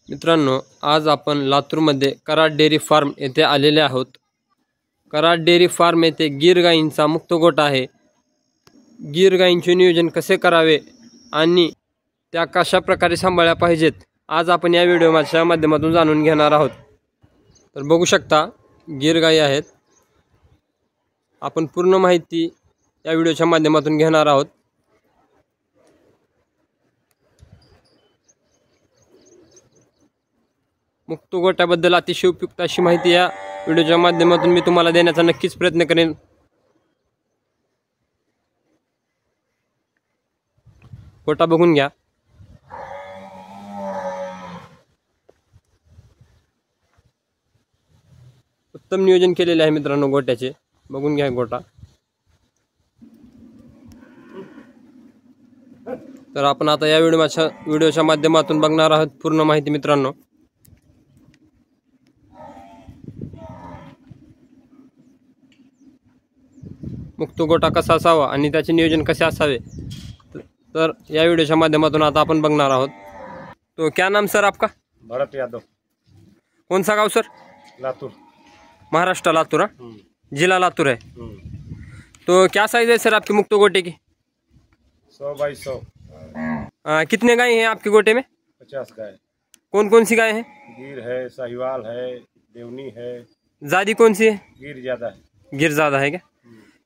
मित्रांनो, आज आपण लातूरमध्ये कराड डेअरी फार्म येथे आलेले आहोत। कराड डेअरी फार्म येथे गीर गाईंचा मुक्त गोठा आहे। गीर गाईंचे नियोजन कसे करावे आणि त्या कशा प्रकारे सांभाळल्या पाहिजेत आज आपण या व्हिडिओच्या माध्यमातून जाणून घेणार आहोत। तर बघू शकता गीर गाई आहेत। आपण पूर्ण माहिती या व्हिडिओच्या माध्यमातून घेणार आहोत। मुक्त गोठ्याबद्दल अतिशय उपयुक्त अशी माहिती या व्हिडिओच्या माध्यमातून मी तुम्हाला देण्याचा नक्कीच प्रयत्न करेन। गोठा बघून घ्या। उत्तम नियोजन केलेले आहे मित्रांनो गोठ्याचे, बघून घ्या गोठा। तर आपण आता या व्हिडिओच्या माध्यमातून बघणार आहोत पूर्ण माहिती मित्रांनो। मुक्त गोठा कसा असावा आणि त्याचे नियोजन कसे असावे तर या व्हिडिओच्या माध्यमातून आता आपण बघणार आहोत। तो क्या नाम सर आपका? भरत यादव। कौन सा गांव सर? लातूर, महाराष्ट्र लातूर। जिला लातूर है। तो क्या साइज है सर आपके मुक्त गोटे की? 100 बाई 100। कितने गाय हैं आपके गोटे में? 50 गाय। कौन कौन सी गाय हैं? गिर है, साहिवाल है, देवनी है। ज़्यादा कौन सी है? गिर ज्यादा है। गिर ज़्यादा है क्या?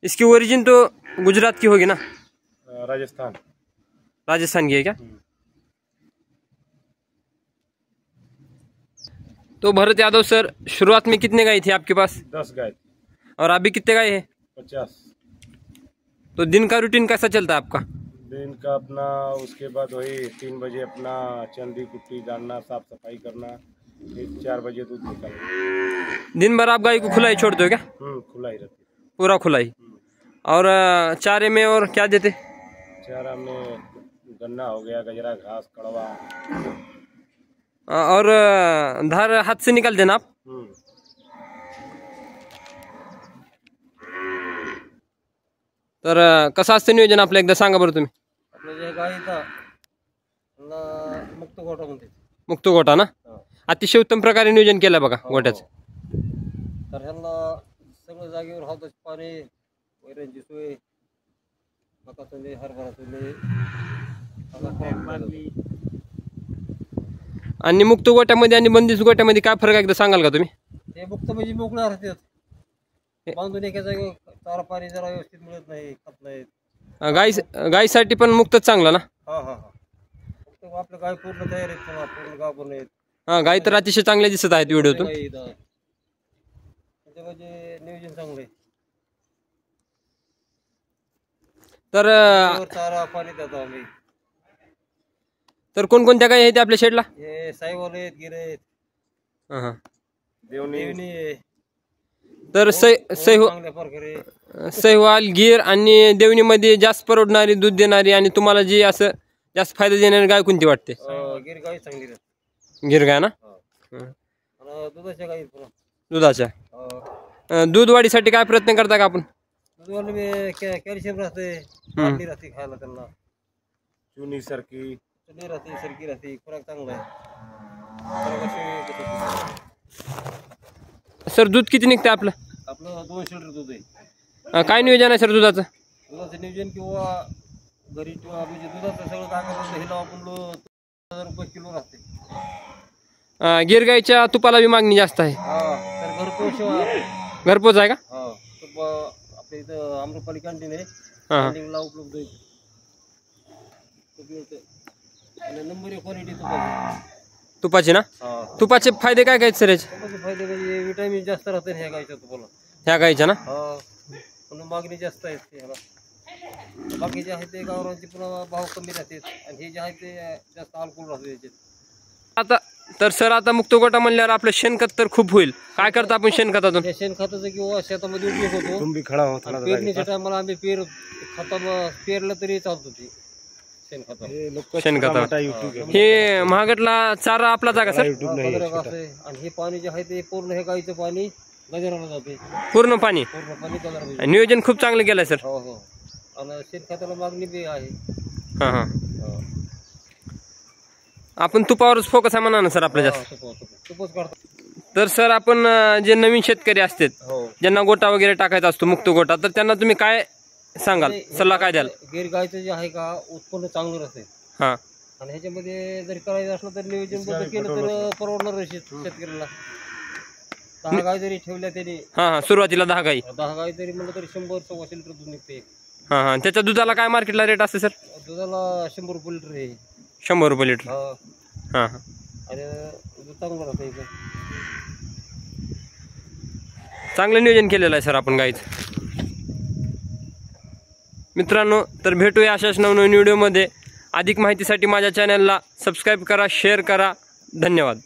इसकी ओरिजिन तो गुजरात की होगी ना? राजस्थान। राजस्थान की है क्या? तो भरत यादव सर, शुरुआत में कितने गाय थे आपके पास? 10 गाय। और अभी कितने गाय है? 50। तो दिन का रूटीन कैसा चलता है आपका? दिन का अपना उसके बाद वही 3 बजे अपना चंदी कुट्टी डालना, साफ सफाई करना, फिर 4 बजे दूध निकालना। दिन भर आप गाय को खुला ही छोड़ते हो क्या? खुला ही रहती है। पूरा खुला ही। और चारे में और क्या देते? चारा में गन्ना हो गया, गजरा घास, कड़वा। और धार हाथ से निकाल देना आप? तर कसं असतं नियोजन आपलं एकदा सांगा बरं तुम्ही। आपलं जे गाईचा मुक्त गोठा म्हणते। मुक्त गोठा ना? अतिशय उत्तम प्रकारे नियोजन केलं बघा गोठ्याचं। तर ह्यांना सगळं जागेवर हाताची पाणी, वैरांची सोय, मका चुले, हरभरा चुले, आणि मुक्त गोठ्यामध्ये आणि बंदिस्त गोठ्यामध्ये काय फरक आहे एकदा सांगाल का तुम्ही? हे मुक्त म्हणजे मोकळ्या राहतात, बांधून एका जागेवर चारा पाणी जरा व्यवस्थित मिळत नाही, खात नाहीत। गायसाठी पण मुक्तच चांगला ना? हा हा हा। फक्त आपलं गाय पूर्ण तयार आहेत, पुन्हा पूर्ण गाव पण आहेत। हा, गाय तर अतिशय चांगल्या दिसत आहेत व्हिडिओतून। म्हणजे नियोजन चांगलं आहे। तर चारा पाणी देतो आम्ही। तर कोणकोणत्या गाय आहेत आपल्या शेडला? हे साईवाल आहेत, गिर आहेत, देवनी आहे। तर चांगल्या प्रकारे सहीवाल, गिर आणि देवणीमध्ये जास्त परवडणारी, दूध देणारी आणि तुम्हाला जी असं जास्त फायदा देणारी गाय कोणती वाटते? गिर गाय चांगली राहते। गिर गाय ना? आणि दुधाच्या गाई पुन्हा दुधाच्या दूध वाढीसाठी काय प्रयत्न करता का आपण? दूधवाले कॅल्शियम राहते, अंडी राहते खायला त्यांना, चुनी सरकी राहते, सरकी राहते, खुराक चांगला आहे। सर दूध किती निघते आपलं? आपलं 200 लिटर दूध आहे। काय नियोजन आहे सर दुधाचं? दुधाचं नियोजन किंवा घरी म्हणजे दुधाचं सगळं काय करायचं हे आपण 2000 रुपये किलो राहते। गिर गायच्या तुपाला बी मागणी जास्त आहे। तर घरपोच आहे का? तूप आपल्या इथं आम्रपाली कॅन्टीन आहे, कॅन्टीनला उपलब्ध आहे। नंबर 1 क्वालिटी तुपाची ना? तुपाचे फायदे काय काय सर याचे? फायदे म्हणजे विटामिन जास्त राहते ह्या गायच्या तुपाला, ह्या गायच्या ना? पुन्हा मागणी जास्त आहे ह्याला। बाकी जे आहे ते गावरांचे पुन्हा भाव कमी राहतात, आणि हे जे आहे ते जास्त अल्कोहोल राहते याच्यात। आता तर सर आता मुक्त गोठा म्हणल्यावर आपलं शेणखत तर खूप होईल, काय करता आपण शेणखतातून? शेणखताचा किंवा शेतामध्ये उपयोग होतो। तुम्ही खडा होता पेरणीच्या टायमाला आम्ही पेरलं तरी चालतो ते शेणखत। हे महागडला चारा आपला जागा सर? आणि हे पाणी जे आहे ते पूर्ण हे गाईचं पाणी गजराला जाते, पूर्ण पाणी गजरा। नियोजन खूप चांगलं केलंय सर। हो हो। आणि शेणखताला मागणी बी आहे। हा हा। आपण तुपावरच फोकस आहे म्हणा ना सर आपलं जास्त. तुपच काढतो. तर सर आपण जे नवीन शेतकरी असतात हो. ज्यांना गोटा वगैरे टाकायचा असतो मुक्त गोटा, तर त्यांना तुम्ही काय सांगाल, सल्ला काय द्याल? गिर गायचं जे आहे का उत्पन्न चांगलं राहते. हां आणि ह्याच्यामध्ये जरी करायचं असलं तर नियोजनबद्ध केलं तर परवडणार शेतकऱ्याला. 10 गाय जरी ठेवल्या त्यांनी, हां सुरुवातीला 10 गाई, 10 गाय जरी म्हणलं तरी 100-125 लिटर दूध निघते. हां त्याच्या दुधाला काय मार्केटला रेट असते सर? दुधाला 100 रुपये लिटर आहे. 100 रुपये लिटर. हां आणि दूध चांगलं राहतं इथं. चांगलं नियोजन केलेलं आहे सर आपण गाईचं. मित्रांनो, तर भेटूया अशाच नवनवीन व्हिडिओमध्ये. अधिक माहितीसाठी माझ्या चॅनलला सबस्क्राईब करा, शेअर करा. धन्यवाद.